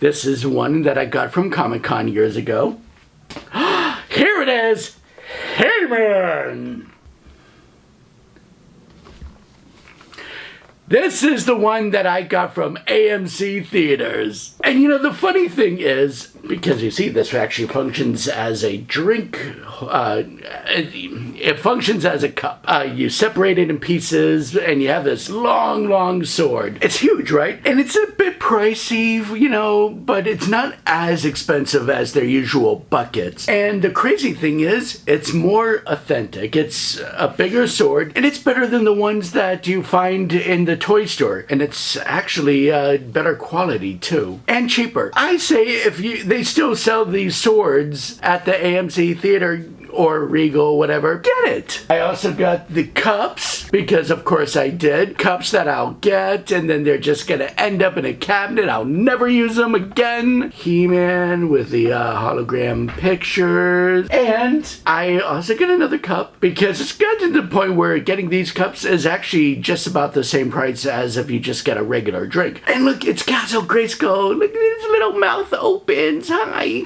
This is one that I got from Comic-Con years ago. Here it is! He-Man! This is the one that I got from AMC Theaters. And you know, the funny thing is, because you see, this actually functions as a drink. It functions as a cup. You separate it in pieces, and you have this long, long sword. It's huge, right? And it's a bit pricey, you know, but it's not as expensive as their usual buckets. And the crazy thing is, it's more authentic. It's a bigger sword, and it's better than the ones that you find in the toy store. And it's actually better quality, too. And cheaper. I say if they still sell these swords at the AMC Theater or Regal, whatever, get it. I also got the cups, because of course I did. Cups that I'll get, and then they're just gonna end up in a cabinet. I'll never use them again. He-Man with the hologram pictures. And I also got another cup, because it's gotten to the point where getting these cups is actually just about the same price as if you just get a regular drink. And look, it's Castle Grayskull. Look at his little mouth opens. Hi.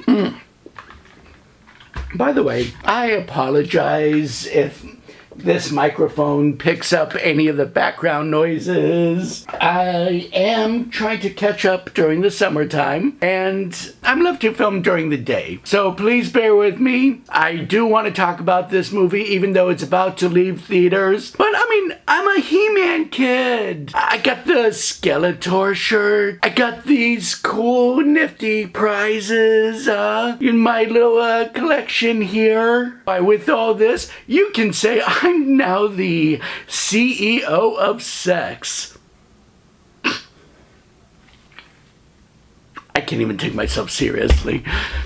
By the way, I apologize if this microphone picks up any of the background noises. I am trying to catch up during the summertime, and I'm left to film during the day. So please bear with me. I do want to talk about this movie, even though it's about to leave theaters. But I mean, I'm a He-Man kid. I got the Skeletor shirt. I got these cool, nifty prizes in my little collection here. With all this, you can say I'm now the CEO of sex. I can't even take myself seriously.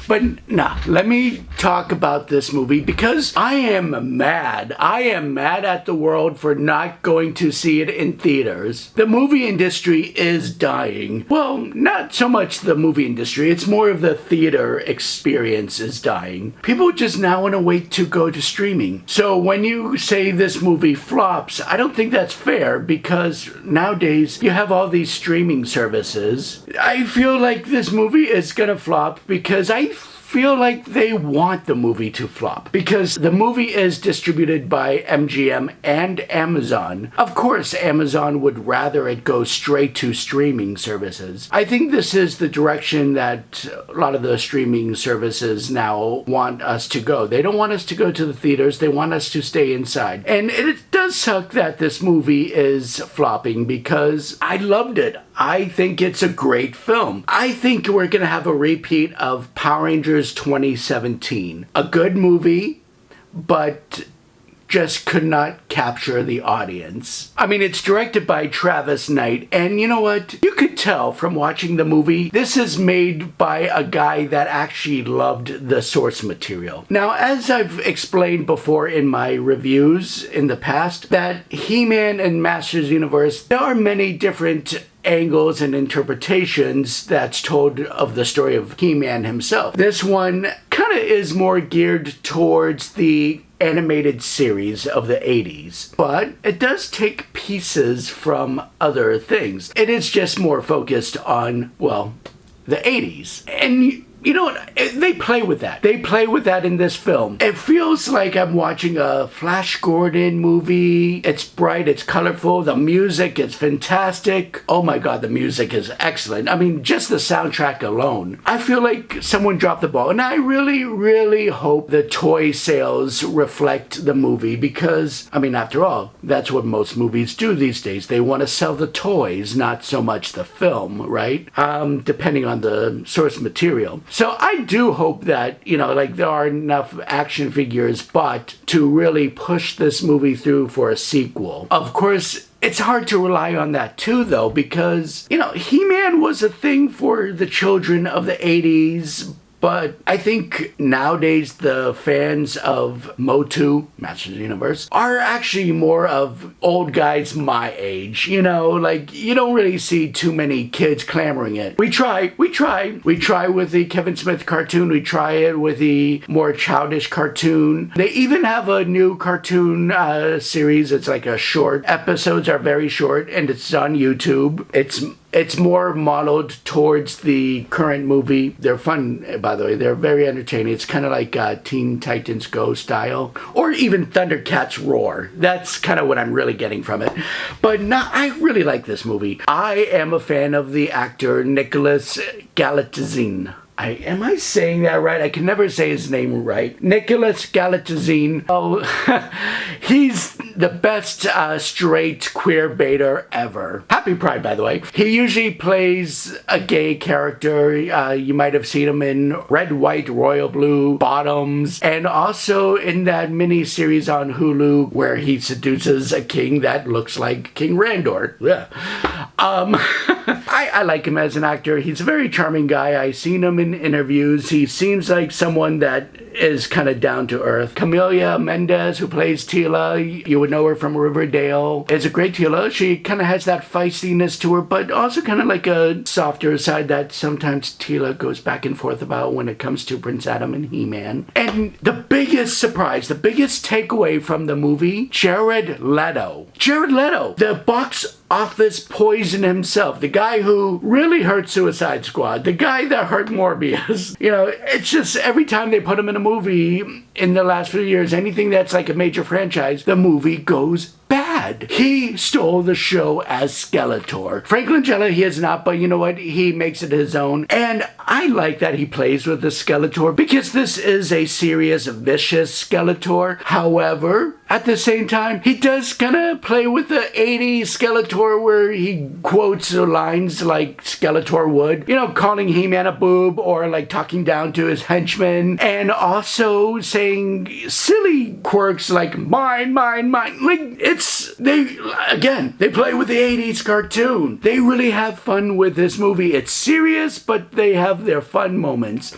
But nah, let me talk about this movie because I am mad. I am mad at the world for not going to see it in theaters. The movie industry is dying. Well, not so much the movie industry. It's more of the theater experience is dying. People just now want to wait to go to streaming. So when you say this movie flops, I don't think that's fair because nowadays you have all these streaming services. I feel like this movie is gonna flop because I feel like they want the movie to flop because the movie is distributed by MGM and Amazon. Of course, Amazon would rather it go straight to streaming services. I think this is the direction that a lot of the streaming services now want us to go. They don't want us to go to the theaters. They want us to stay inside. And it does suck that this movie is flopping because I loved it. I think it's a great film. I think we're going to have a repeat of Power Rangers 2017. A good movie, but just could not capture the audience. I mean, it's directed by Travis Knight, and you know what? You could tell from watching the movie, this is made by a guy that actually loved the source material. Now, as I've explained before in my reviews in the past, that He-Man and Masters of the Universe, there are many different angles and interpretations that's told of the story of He-Man himself. This one kind of is more geared towards the animated series of the 80s, but it does take pieces from other things. It is just more focused on, well, the 80s. And you know what? They play with that. They play with that in this film. It feels like I'm watching a Flash Gordon movie. It's bright, it's colorful, the music is fantastic. Oh my god, the music is excellent. I mean, just the soundtrack alone. I feel like someone dropped the ball. And I really, really hope the toy sales reflect the movie because, I mean, after all, that's what most movies do these days. They want to sell the toys, not so much the film, right? Depending on the source material. So I do hope that, you know, like there are enough action figures bought to really push this movie through for a sequel. Of course, it's hard to rely on that too, though, because, you know, He-Man was a thing for the children of the 80s, but I think nowadays the fans of Motu, Masters of the Universe, are actually more of old guys my age. You know, like, you don't really see too many kids clamoring it. We try with the Kevin Smith cartoon. We try it with the more childish cartoon. They even have a new cartoon series. It's like a short. Episodes are very short, and it's on YouTube. It's more modeled towards the current movie. They're fun, by the way. They're very entertaining. It's kind of like Teen Titans Go style, or even Thundercats Roar. That's kind of what I'm really getting from it. But I really like this movie. I am a fan of the actor Nicholas Galitzine. Am I saying that right? I can never say his name right. Nicholas Galitzine. Oh, he's the best straight queer baiter ever. Happy Pride, by the way. He usually plays a gay character. You might have seen him in Red, White, Royal Blue, Bottoms, and also in that mini-series on Hulu where he seduces a king that looks like King Randor. Yeah. I like him as an actor. He's a very charming guy. I've seen him in interviews. He seems like someone that is kind of down to earth. Camelia Mendez, who plays Tila, you would know her from Riverdale, is a great Tila. She kind of has that feistiness to her, but also kind of like a softer side that sometimes Tila goes back and forth about when it comes to Prince Adam and He-Man. And the biggest surprise, the biggest takeaway from the movie, Jared Leto. Jared Leto, the box office poison himself, the guy who really hurt Suicide Squad, the guy that hurt Morbius. You know, it's just every time they put him in a movie in the last few years, anything that's like a major franchise, the movie goes bad. He stole the show as Skeletor. Frank Langella, he is not, but you know what? He makes it his own. And I like that he plays with the Skeletor because this is a serious, vicious Skeletor. However, at the same time, he does kind of play with the 80s Skeletor where he quotes lines like Skeletor would. You know, calling He-Man a boob or like talking down to his henchmen and also saying silly quirks like mine. Like, they play with the 80s cartoon. They really have fun with this movie. It's serious, but they have their fun moments.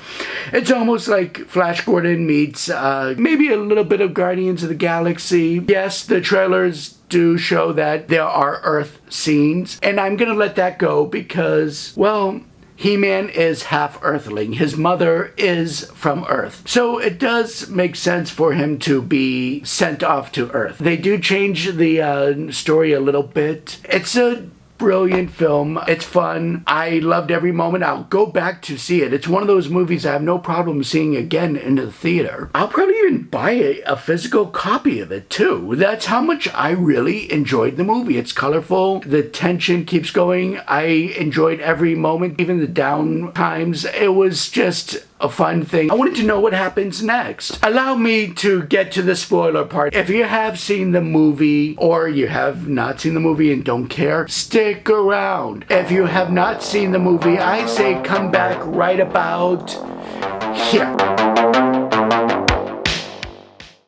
It's almost like Flash Gordon meets maybe a little bit of Guardians of the Galaxy. Yes, the trailers do show that there are Earth scenes, and I'm gonna let that go because, well, He-Man is half Earthling. His mother is from Earth. So it does make sense for him to be sent off to Earth. They do change the story a little bit. It's a brilliant film. It's fun. I loved every moment. I'll go back to see it. It's one of those movies I have no problem seeing again in the theater. I'll probably even buy a physical copy of it too. That's how much I really enjoyed the movie. It's colorful. The tension keeps going. I enjoyed every moment, even the down times. It was just a fun thing. I wanted to know what happens next. Allow me to get to the spoiler part. If you have seen the movie or you have not seen the movie and don't care, stick around. If you have not seen the movie, I say come back right about here.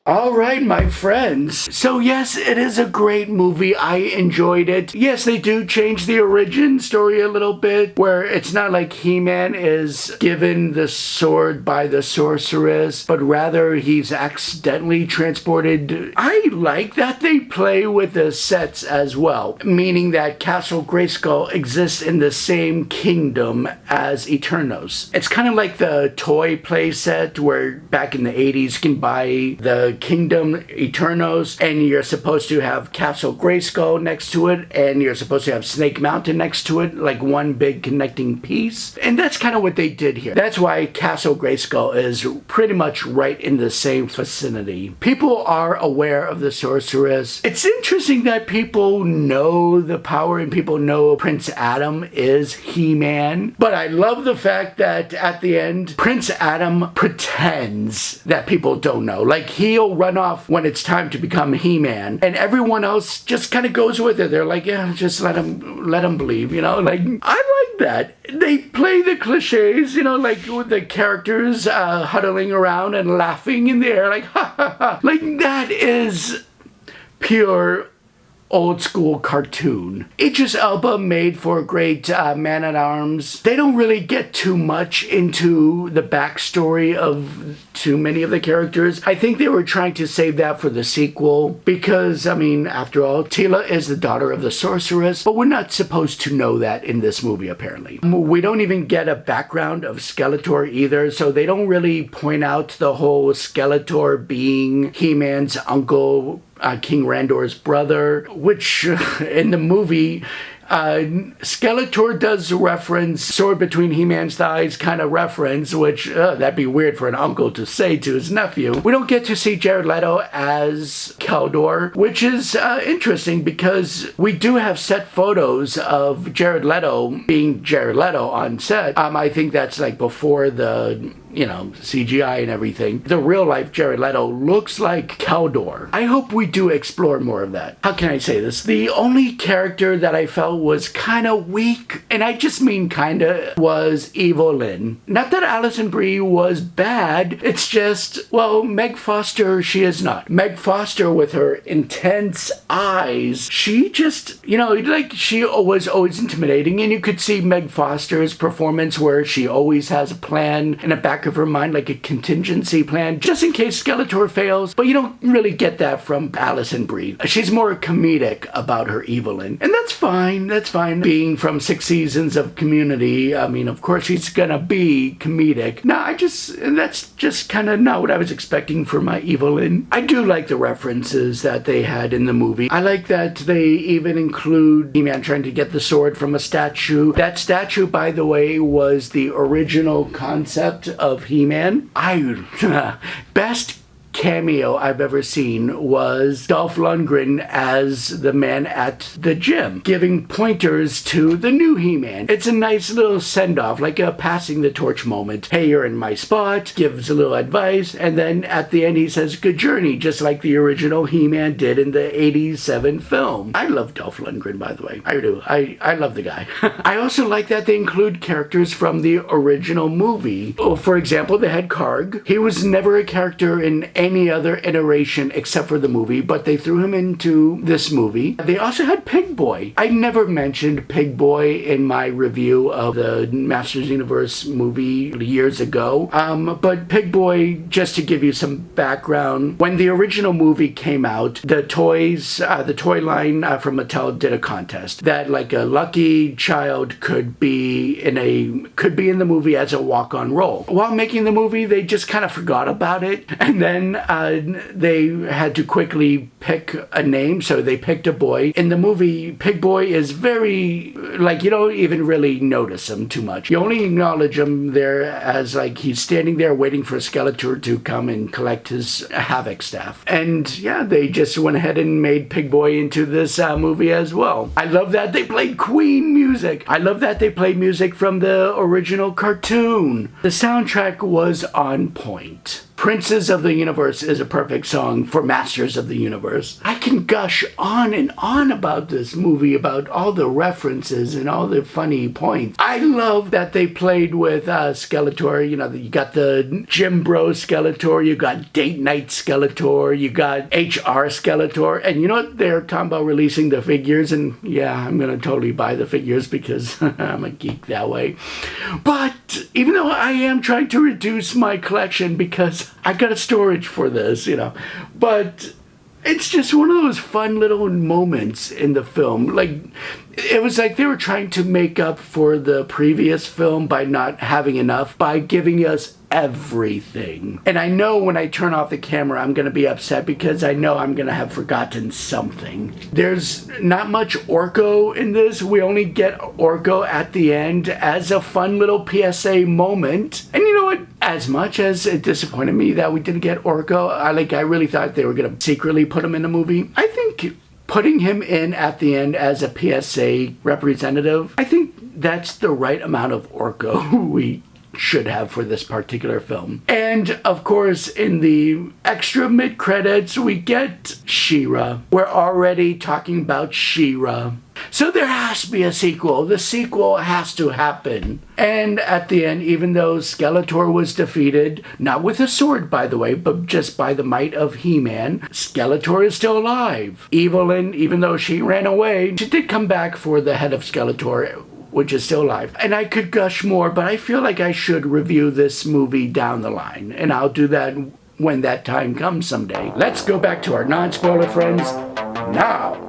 All right, my friends. So yes, it is a great movie. I enjoyed it. Yes, they do change the origin story a little bit, where it's not like He-Man is given the sword by the sorceress, but rather he's accidentally transported. I like that they play with the sets as well, meaning that Castle Grayskull exists in the same kingdom as Eternos. It's kind of like the toy play set where back in the 80s you can buy the Kingdom Eternos, and you're supposed to have Castle Grayskull next to it, and you're supposed to have Snake Mountain next to it, like one big connecting piece. And that's kind of what they did here. That's why Castle Grayskull is pretty much right in the same vicinity. People are aware of the sorceress. It's interesting that people know the power and people know Prince Adam is He-Man, but I love the fact that at the end, Prince Adam pretends that people don't know. Like, he'll run off when it's time to become He-Man, and everyone else just kind of goes with it. They're like, yeah, just let him believe, you know? Like, I like that. They play the cliches, you know, like with the characters huddling around and laughing in the air, like, ha ha ha. Like, that is pure old school cartoon. Idris Elba made for a great man-at-arms. They don't really get too much into the backstory of too many of the characters. I think they were trying to save that for the sequel because, I mean, after all, Tila is the daughter of the sorceress, but we're not supposed to know that in this movie, apparently. We don't even get a background of Skeletor either, so they don't really point out the whole Skeletor being He-Man's uncle, King Randor's brother, which in the movie, Skeletor does reference sword between He-Man's thighs kind of reference, which that'd be weird for an uncle to say to his nephew. We don't get to see Jared Leto as Keldor, which is interesting because we do have set photos of Jared Leto being Jared Leto on set. I think that's like before the CGI and everything. The real life Jared Leto looks like Keldor. I hope we do explore more of that. How can I say this? The only character that I felt was kind of weak, and I just mean kinda, was Evelyn. Not that Alison Brie was bad, it's just, well, Meg Foster, she is not. Meg Foster with her intense eyes, she just, she was always intimidating, and you could see Meg Foster's performance where she always has a plan in the back of her mind, like a contingency plan, just in case Skeletor fails, but you don't really get that from Alison Brie. She's more comedic about her Evelyn, and that's fine, Being from 6 seasons of Community, of course she's gonna be comedic. That's just kind of not what I was expecting for my Evelyn. I do like the references that they had in the movie. I like that they even include He-Man trying to get the sword from a statue. That statue, by the way, was the original concept of He-Man. Best cameo I've ever seen was Dolph Lundgren as the man at the gym, giving pointers to the new He-Man. It's a nice little send-off, like a passing the torch moment. Hey, you're in my spot, gives a little advice, and then at the end he says, good journey, just like the original He-Man did in the 87 film. I love Dolph Lundgren, by the way. I do. I love the guy. I also like that they include characters from the original movie. For example, the head Karg. He was never a character in any other iteration except for the movie, but they threw him into this movie. They also had Pig Boy. I never mentioned Pig Boy in my review of the Masters of the Universe movie years ago, but Pig Boy, just to give you some background, when the original movie came out, the toy line from Mattel did a contest that like a lucky child could be in the movie as a walk-on role. While making the movie, they just kind of forgot about it, and then they had to quickly pick a name, so they picked a boy. In the movie, Pig Boy is very, you don't even really notice him too much. You only acknowledge him there as, he's standing there waiting for Skeletor to come and collect his Havoc staff. And, yeah, they just went ahead and made Pig Boy into this movie as well. I love that they played Queen music. I love that they played music from the original cartoon. The soundtrack was on point. Princes of the Universe is a perfect song for Masters of the Universe. I can gush on and on about this movie, about all the references and all the funny points. I love that they played with Skeletor. You got the Gym Bro Skeletor, you got Date Night Skeletor, you got HR Skeletor, and you know what? They're talking about releasing the figures, and yeah, I'm gonna totally buy the figures because I'm a geek that way. But even though I am trying to reduce my collection because I got a storage for this, but it's just one of those fun little moments in the film. It was like they were trying to make up for the previous film by not having enough, by giving us everything. And I know when I turn off the camera, I'm going to be upset because I know I'm going to have forgotten something. There's not much Orko in this. We only get Orko at the end as a fun little PSA moment. And you know what? As much as it disappointed me that we didn't get Orko, I really thought they were going to secretly put him in the movie. I think putting him in at the end as a PSA representative, I think that's the right amount of Orko we should have for this particular film. And of course, in the extra mid-credits, we get She-Ra. We're already talking about She-Ra. So there has to be a sequel. The sequel has to happen. And at the end, even though Skeletor was defeated, not with a sword, by the way, but just by the might of He-Man, Skeletor is still alive. Evelyn, even though she ran away, she did come back for the head of Skeletor, which is still alive. And I could gush more, but I feel like I should review this movie down the line. And I'll do that when that time comes someday. Let's go back to our non-spoiler friends now.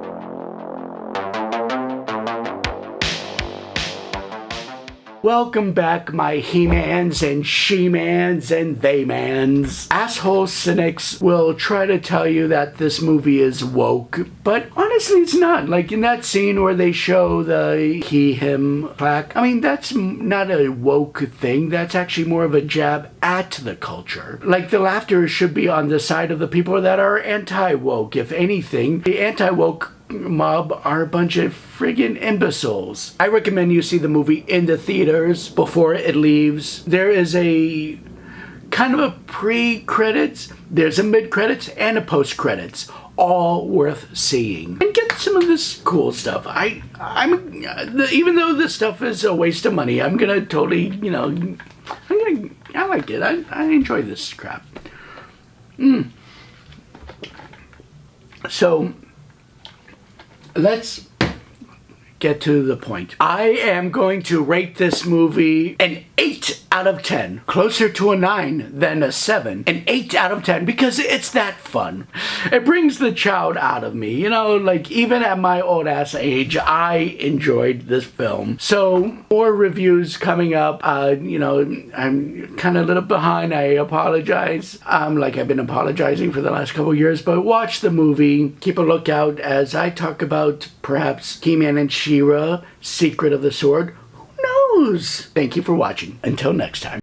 Welcome back, my he-mans and she-mans and they-mans. Asshole cynics will try to tell you that this movie is woke, but honestly it's not. Like in that scene where they show the he-him plaque, I mean, that's not a woke thing. That's actually more of a jab at the culture. Like the laughter should be on the side of the people that are anti-woke. If anything, the anti-woke mob are a bunch of friggin' imbeciles. I recommend you see the movie in the theaters before it leaves. There is a kind of a pre-credits, there's a mid-credits, and a post-credits. All worth seeing. And get some of this cool stuff. Even though this stuff is a waste of money, I'm gonna totally, I like it. I enjoy this crap. So, let's get to the point. I am going to rate this movie an 8 out of 10. Closer to a 9 than a 7. An 8 out of 10 because it's that fun. It brings the child out of me. Like even at my old ass age, I enjoyed this film. So more reviews coming up. I'm kind of a little behind. I apologize. Like I've been apologizing for the last couple years, but watch the movie. Keep a lookout as I talk about perhaps He-Man and She-Ra, Secret of the Sword. Who knows? Thank you for watching. Until next time.